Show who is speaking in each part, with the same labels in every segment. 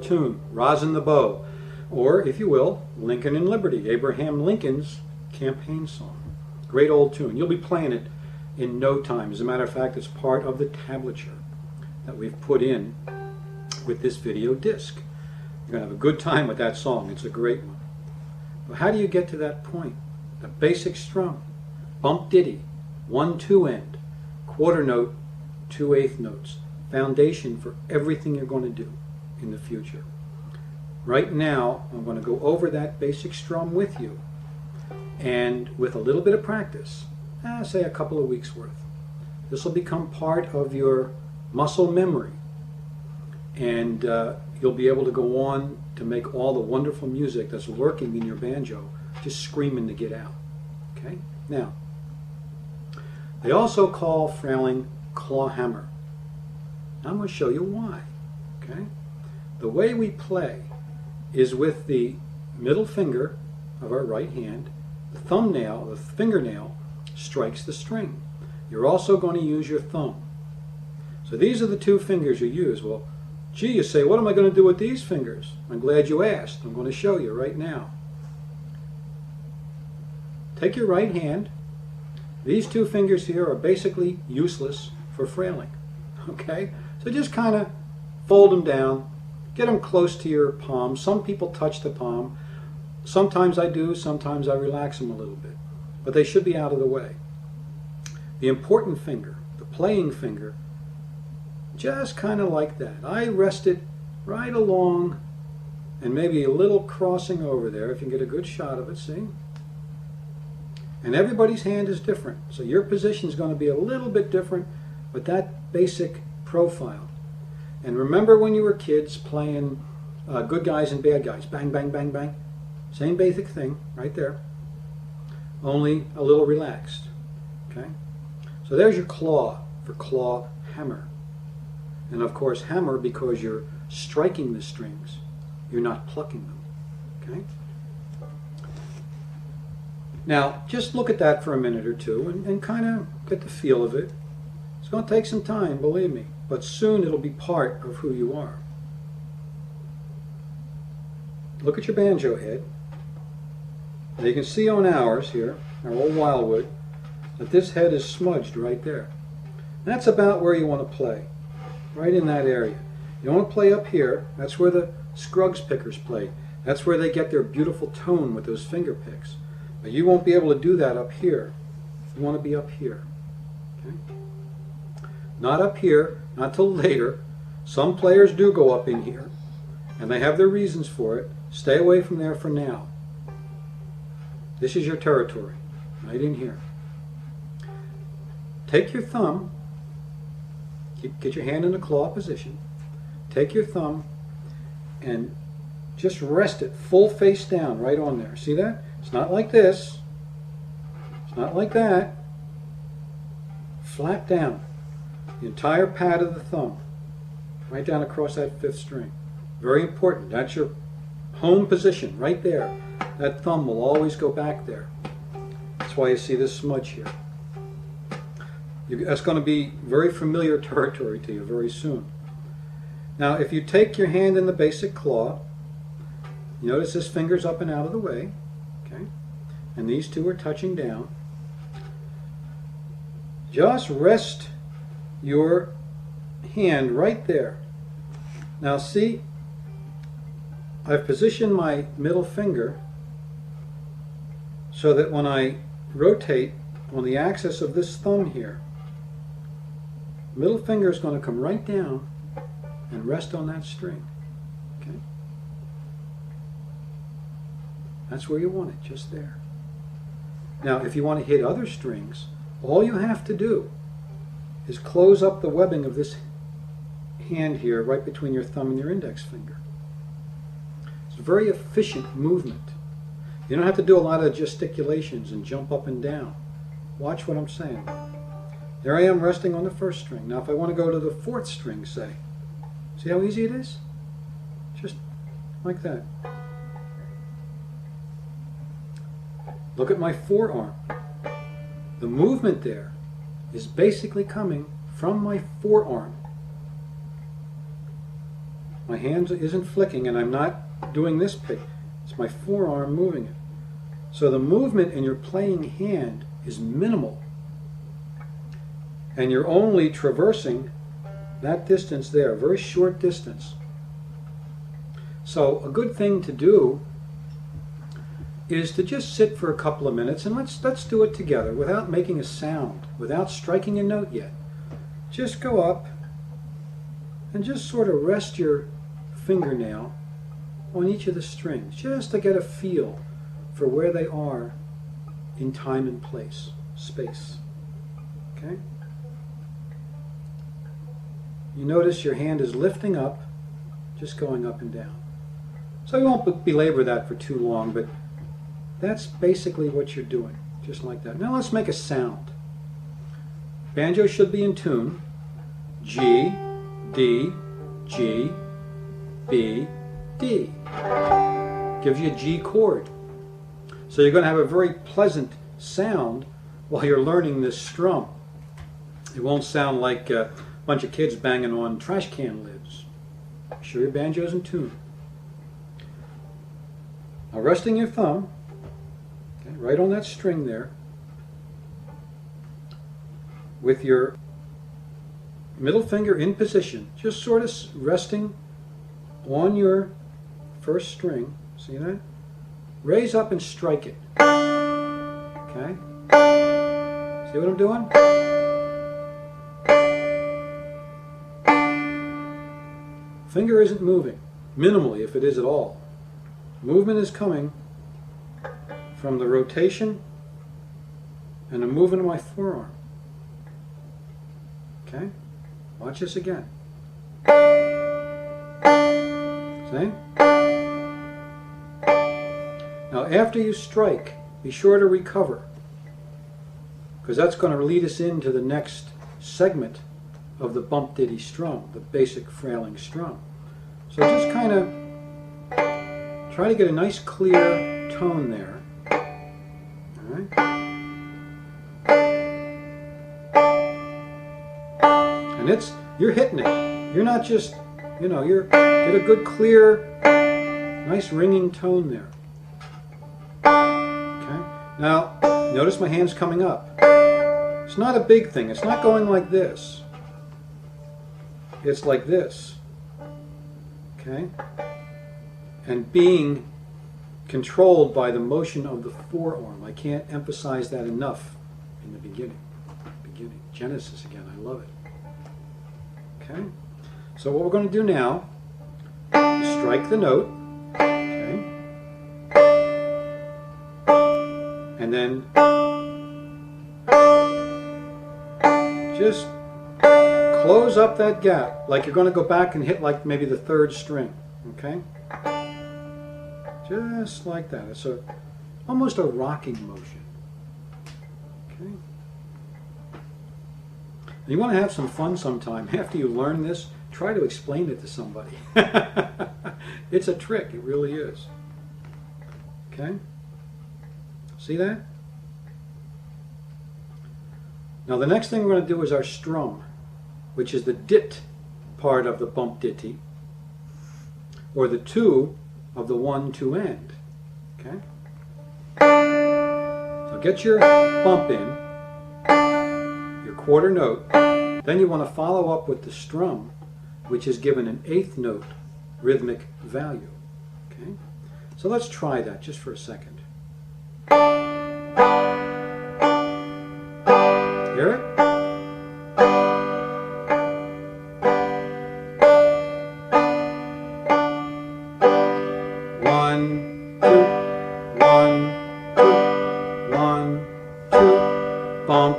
Speaker 1: old tune, Rosin the Bow, or, if you will, Lincoln in Liberty, Abraham Lincoln's campaign song. Great old tune. You'll be playing it in no time. As a matter of fact, it's part of the tablature that we've put in with this video disc. You're going to have a good time with that song. It's a great one. But how do you get to that point? The basic strum, bump ditty, 1/2 end, quarter note, 2/8 notes, foundation for everything you're going to do in the future. Right now, I'm going to go over that basic strum with you, and with a little bit of practice, say a couple of weeks worth, this will become part of your muscle memory, and you'll be able to go on to make all the wonderful music that's lurking in your banjo, just screaming to get out. Okay? Now, they also call frailing claw hammer. I'm going to show you why. Okay? The way we play is with the middle finger of our right hand. The thumbnail, the fingernail, strikes the string. You're also going to use your thumb. So these are the two fingers you use. Well, gee, you say, what am I going to do with these fingers? I'm glad you asked. I'm going to show you right now. Take your right hand. These two fingers here are basically useless for frailing. Okay? So just kind of fold them down. Get them close to your palm. Some people touch the palm. Sometimes I do. Sometimes I relax them a little bit. But they should be out of the way. The important finger, the playing finger, just kind of like that. I rest it right along and maybe a little crossing over there if you can get a good shot of it, see? And everybody's hand is different. So your position is going to be a little bit different, but that basic profile. And remember when you were kids playing good guys and bad guys, bang, bang, bang, bang. Same basic thing right there, only a little relaxed. Okay? So there's your claw for claw hammer. And of course hammer because you're striking the strings, you're not plucking them. Okay? Now just look at that for a minute or two and kind of get the feel of it. It's going to take some time, believe me, but soon it'll be part of who you are. Look at your banjo head. Now you can see on ours here, our old Wildwood, that this head is smudged right there. That's about where you want to play, right in that area. You don't want to play up here. That's where the Scruggs pickers play. That's where they get their beautiful tone with those finger picks. But you won't be able to do that up here. You want to be up here. Okay? Not up here, not till later. Some players do go up in here, and they have their reasons for it. Stay away from there for now. This is your territory, right in here. Take your thumb, get your hand in the claw position, take your thumb and just rest it full face down right on there. See that? It's not like this. It's not like that. Flat down. The entire pad of the thumb. Right down across that fifth string. Very important. That's your home position right there. That thumb will always go back there. That's why you see this smudge here. That's going to be very familiar territory to you very soon. Now if you take your hand in the basic claw, you notice this finger's up and out of the way, okay? And these two are touching down. Just rest your hand right there. Now see, I've positioned my middle finger so that when I rotate on the axis of this thumb here, middle finger is going to come right down and rest on that string. Okay? That's where you want it, just there. Now, if you want to hit other strings, all you have to do is close up the webbing of this hand here right between your thumb and your index finger. It's a very efficient movement. You don't have to do a lot of gesticulations and jump up and down. Watch what I'm saying. There I am resting on the first string. Now if I want to go to the fourth string, say, see how easy it is? Just like that. Look at my forearm. The movement there is basically coming from my forearm. My hand isn't flicking and I'm not doing this pick. It's my forearm moving it. So the movement in your playing hand is minimal. And you're only traversing that distance there, a very short distance. So a good thing to do is to just sit for a couple of minutes and let's do it together without making a sound, without striking a note yet. Just go up and just sort of rest your fingernail on each of the strings, just to get a feel for where they are in time and place, space. Okay? You notice your hand is lifting up, just going up and down. So we won't belabor that for too long, but that's basically what you're doing, just like that. Now let's make a sound. Banjo should be in tune. G, D, G, B, D. Gives you a G chord. So you're going to have a very pleasant sound while you're learning this strum. It won't sound like a bunch of kids banging on trash can lids. Make sure your banjo's in tune. Now resting your thumb, okay, right on that string there, with your middle finger in position, just sort of resting on your first string. See that? Raise up and strike it. Okay? See what I'm doing? Finger isn't moving, minimally if it is at all. Movement is coming from the rotation and the movement of my forearm. Okay? Watch this again. See? Now after you strike, be sure to recover, because that's going to lead us into the next segment of the bump ditty strum, the basic frailing strum. So just kind of try to get a nice clear tone there. All right? And you're hitting it. You're not just, get a good clear, nice ringing tone there. Okay? Now, notice my hand's coming up. It's not a big thing. It's not going like this. It's like this. Okay? And being controlled by the motion of the forearm. I can't emphasize that enough in the beginning. Genesis again, I love it. Okay? So what we're going to do now is strike the note. Okay? And then just close up that gap, like you're going to go back and hit like maybe the third string. Okay? Just like that. It's almost a rocking motion. Okay? And you want to have some fun sometime. After you learn this, try to explain it to somebody. It's a trick. It really is. Okay? See that? Now the next thing we're going to do is our strum, which is the dit part of the bump ditty, or the two of the 1-2 end. Okay? So get your bump in, your quarter note, then you want to follow up with the strum, which is given an 8th note rhythmic value. Okay? So let's try that just for a second. Hear it? Bump,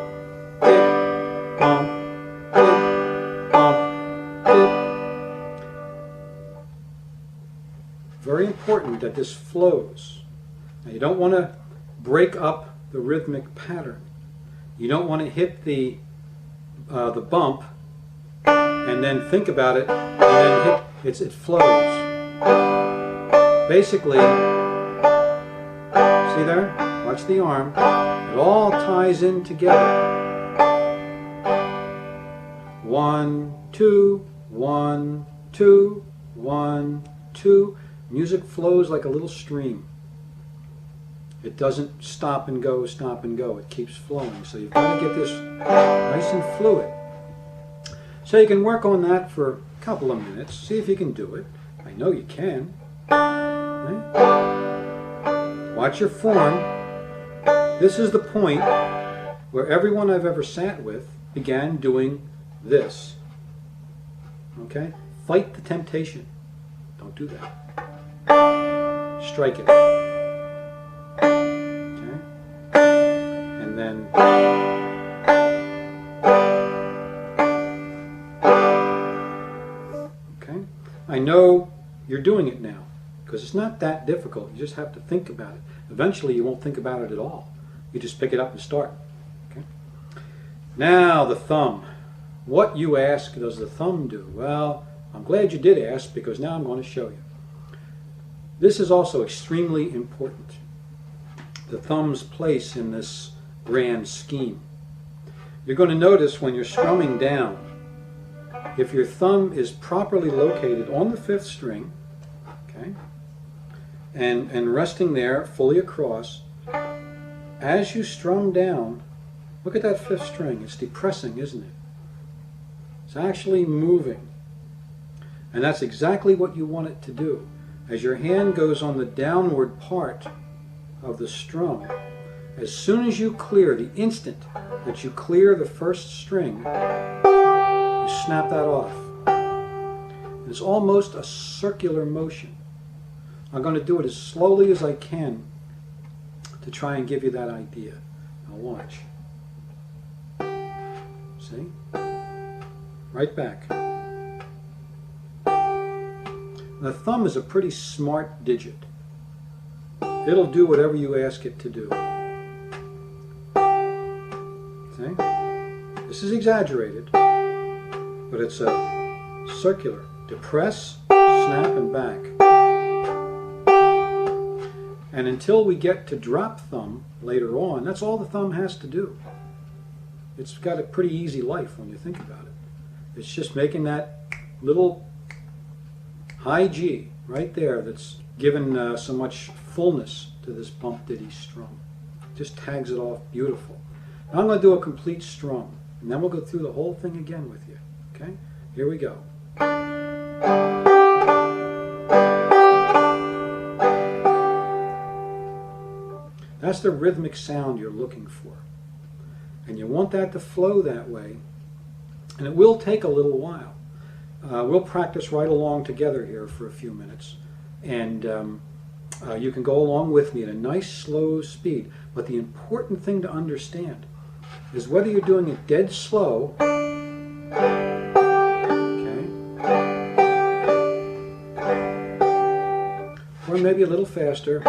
Speaker 1: dip, bump, dip, bump, dip. Very important that this flows. Now you don't want to break up the rhythmic pattern. You don't want to hit the bump and then think about it and then hit it flows. Basically, see there? Watch the arm. It all ties in together. 1, 2, 1, 2, 1, 2. Music flows like a little stream. It doesn't stop and go, stop and go. It keeps flowing. So you've got to get this nice and fluid. So you can work on that for a couple of minutes. See if you can do it. I know you can. Right? Watch your form. This is the point where everyone I've ever sat with began doing this. Okay? Fight the temptation. Don't do that. Strike it. Okay? And then okay? I know you're doing it now because it's not that difficult. You just have to think about it. Eventually you won't think about it at all. You just pick it up and start. Okay? Now the thumb. What, you ask, does the thumb do? Well, I'm glad you did ask because now I'm going to show you. This is also extremely important. The thumb's place in this grand scheme. You're going to notice when you're strumming down, if your thumb is properly located on the 5th string, okay, and resting there fully across, as you strum down, look at that 5th string. It's depressing, isn't it? It's actually moving. And that's exactly what you want it to do. As your hand goes on the downward part of the strum, as soon as you clear, the instant that you clear the 1st string, you snap that off. It's almost a circular motion. I'm going to do it as slowly as I can to try and give you that idea. Now watch. See? Right back. The thumb is a pretty smart digit. It'll do whatever you ask it to do. See? This is exaggerated, but it's a circular. Depress, snap, and back. And until we get to drop thumb later on, that's all the thumb has to do. It's got a pretty easy life when you think about it. It's just making that little high G right there that's given so much fullness to this bump ditty strum. Just tags it off beautiful. Now I'm going to do a complete strum, and then we'll go through the whole thing again with you. Okay? Here we go. That's the rhythmic sound you're looking for. And you want that to flow that way. And it will take a little while. We'll practice right along together here for a few minutes. And you can go along with me at a nice slow speed. But the important thing to understand is whether you're doing it dead slow, okay, or maybe a little faster,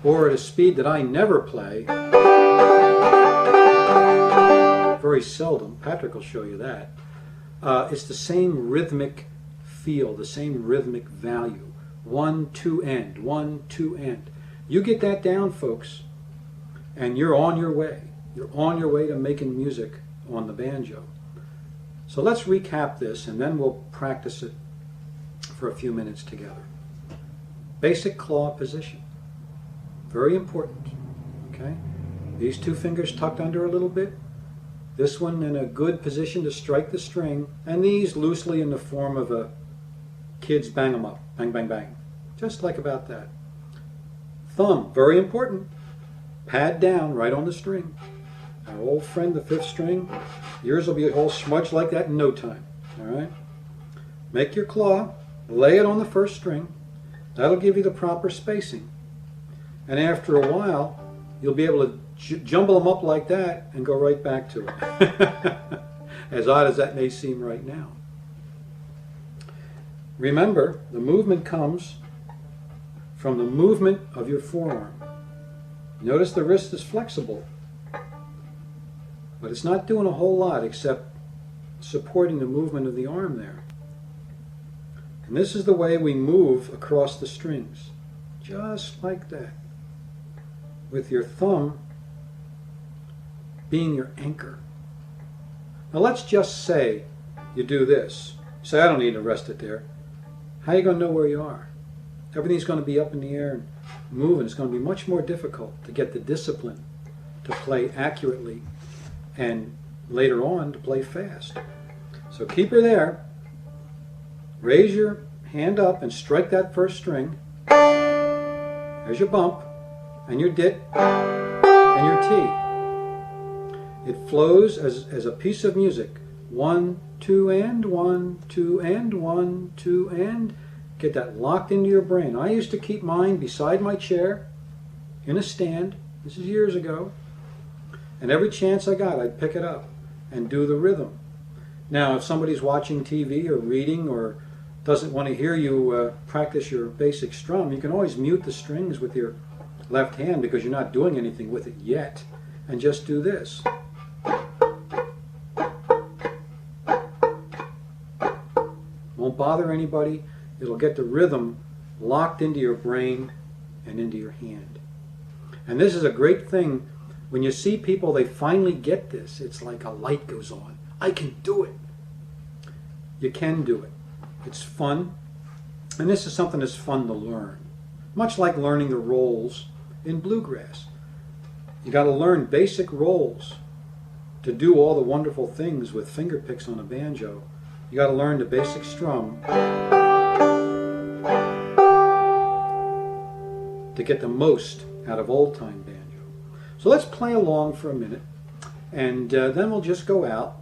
Speaker 1: or at a speed that I never play, very seldom. Patrick will show you that. It's the same rhythmic feel, the same rhythmic value. 1, 2, end. 1, 2, end. You get that down, folks, and you're on your way. You're on your way to making music on the banjo. So let's recap this, and then we'll practice it for a few minutes together. Basic claw position. Very important. Okay? These 2 fingers tucked under a little bit. This one in a good position to strike the string, and these loosely in the form of a kid's bang 'em up. Bang, bang, bang. Just like about that. Thumb, very important. Pad down right on the string. Our old friend, the 5th string, yours will be all smudged like that in no time. All right? Make your claw, lay it on the 1st string. That'll give you the proper spacing. And after a while, you'll be able to jumble them up like that and go right back to it. As odd as that may seem right now. Remember, the movement comes from the movement of your forearm. Notice the wrist is flexible, but it's not doing a whole lot except supporting the movement of the arm there. And this is the way we move across the strings, just like that, with your thumb being your anchor. Now let's just say you do this. You say, I don't need to rest it there. How are you going to know where you are? Everything's going to be up in the air and moving. It's going to be much more difficult to get the discipline to play accurately and later on to play fast. So keep her there. Raise your hand up and strike that first string. There's your bump and your dit and your T. It flows as a piece of music. 1, 2, and 1, 2, and 1, 2, and. Get that locked into your brain. I used to keep mine beside my chair in a stand. This is years ago. And every chance I got, I'd pick it up and do the rhythm. Now, if somebody's watching TV or reading or doesn't want to hear you practice your basic strum, you can always mute the strings with your left hand because you're not doing anything with it yet. And just do this. Won't bother anybody. It'll get the rhythm locked into your brain and into your hand. And this is a great thing. When you see people, they finally get this. It's like a light goes on. I can do it. You can do it. It's fun. And this is something that's fun to learn. Much like learning the rolls in bluegrass. You got to learn basic rolls to do all the wonderful things with finger picks on a banjo. You got to learn the basic strum to get the most out of old-time banjo. So let's play along for a minute, and then we'll just go out,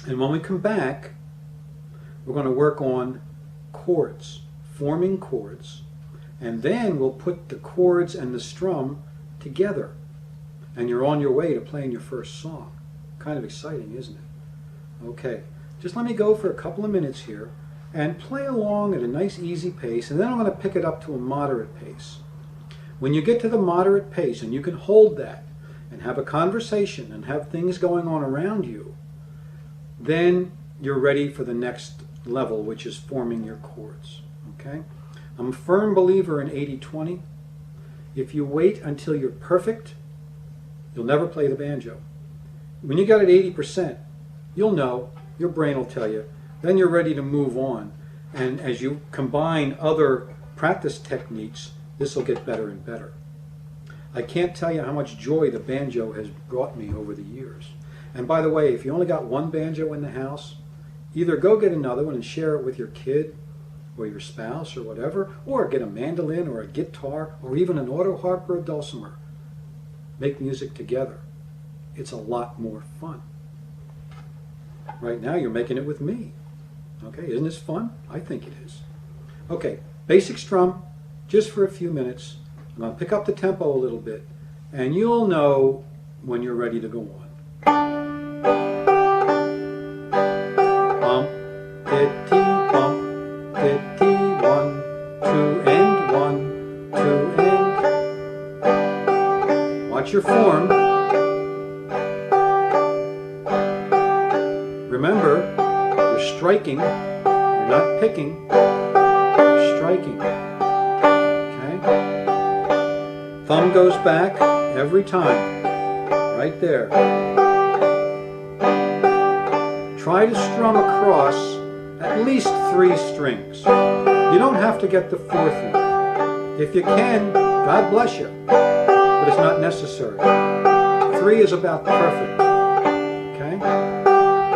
Speaker 1: and when we come back, we're going to work on chords, forming chords, and then we'll put the chords and the strum together, and you're on your way to playing your first song. Kind of exciting, isn't it? Okay, just let me go for a couple of minutes here, and play along at a nice easy pace, and then I'm going to pick it up to a moderate pace. When you get to the moderate pace and you can hold that and have a conversation and have things going on around you, then you're ready for the next level, which is forming your chords. Okay? I'm a firm believer in 80-20. If you wait until you're perfect, you'll never play the banjo. When you got it 80%, you'll know, your brain will tell you, then you're ready to move on. And as you combine other practice techniques, this will get better and better. I can't tell you how much joy the banjo has brought me over the years. And by the way, if you only got one banjo in the house, either go get another one and share it with your kid or your spouse or whatever, or get a mandolin or a guitar or even an auto harp or a dulcimer. Make music together. It's a lot more fun. Right now you're making it with me. Okay, isn't this fun? I think it is. Okay, basic strum. Just for a few minutes. I'm going to pick up the tempo a little bit, and you'll know when you're ready to go on. Bump, dit-tee, bump, dit-tee, 1, 2, and 1, 2, and. Watch your form. Remember, you're striking, you're not picking, you're striking. Thumb goes back every time, right there. Try to strum across at least 3 strings. You don't have to get the 4th one. If you can, God bless you, but it's not necessary. 3 is about perfect, okay?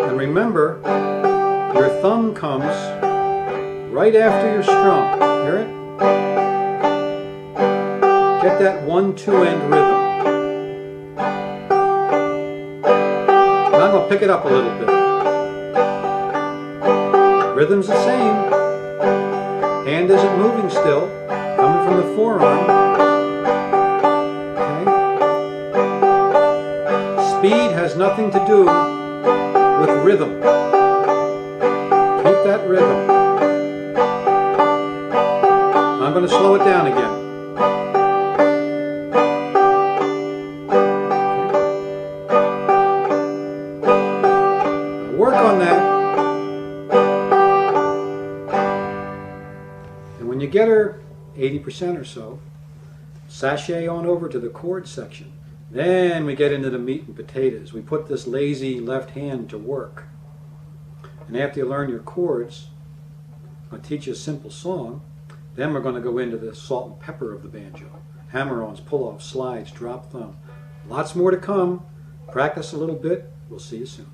Speaker 1: And remember, your thumb comes right after your strum. Hear it? Get that 1, 2 end rhythm. Now I'm going to pick it up a little bit. Rhythm's the same. Hand isn't moving still. Coming from the forearm. Okay. Speed has nothing to do with rhythm. Keep that rhythm. I'm going to slow it down again. Work on that. And when you get her 80% or so, sashay on over to the chord section. Then we get into the meat and potatoes. We put this lazy left hand to work. And after you learn your chords, I'm going to teach you a simple song. Then we're going to go into the salt and pepper of the banjo. Hammer-ons, pull-offs, slides, drop thumb. Lots more to come. Practice a little bit. We'll see you soon.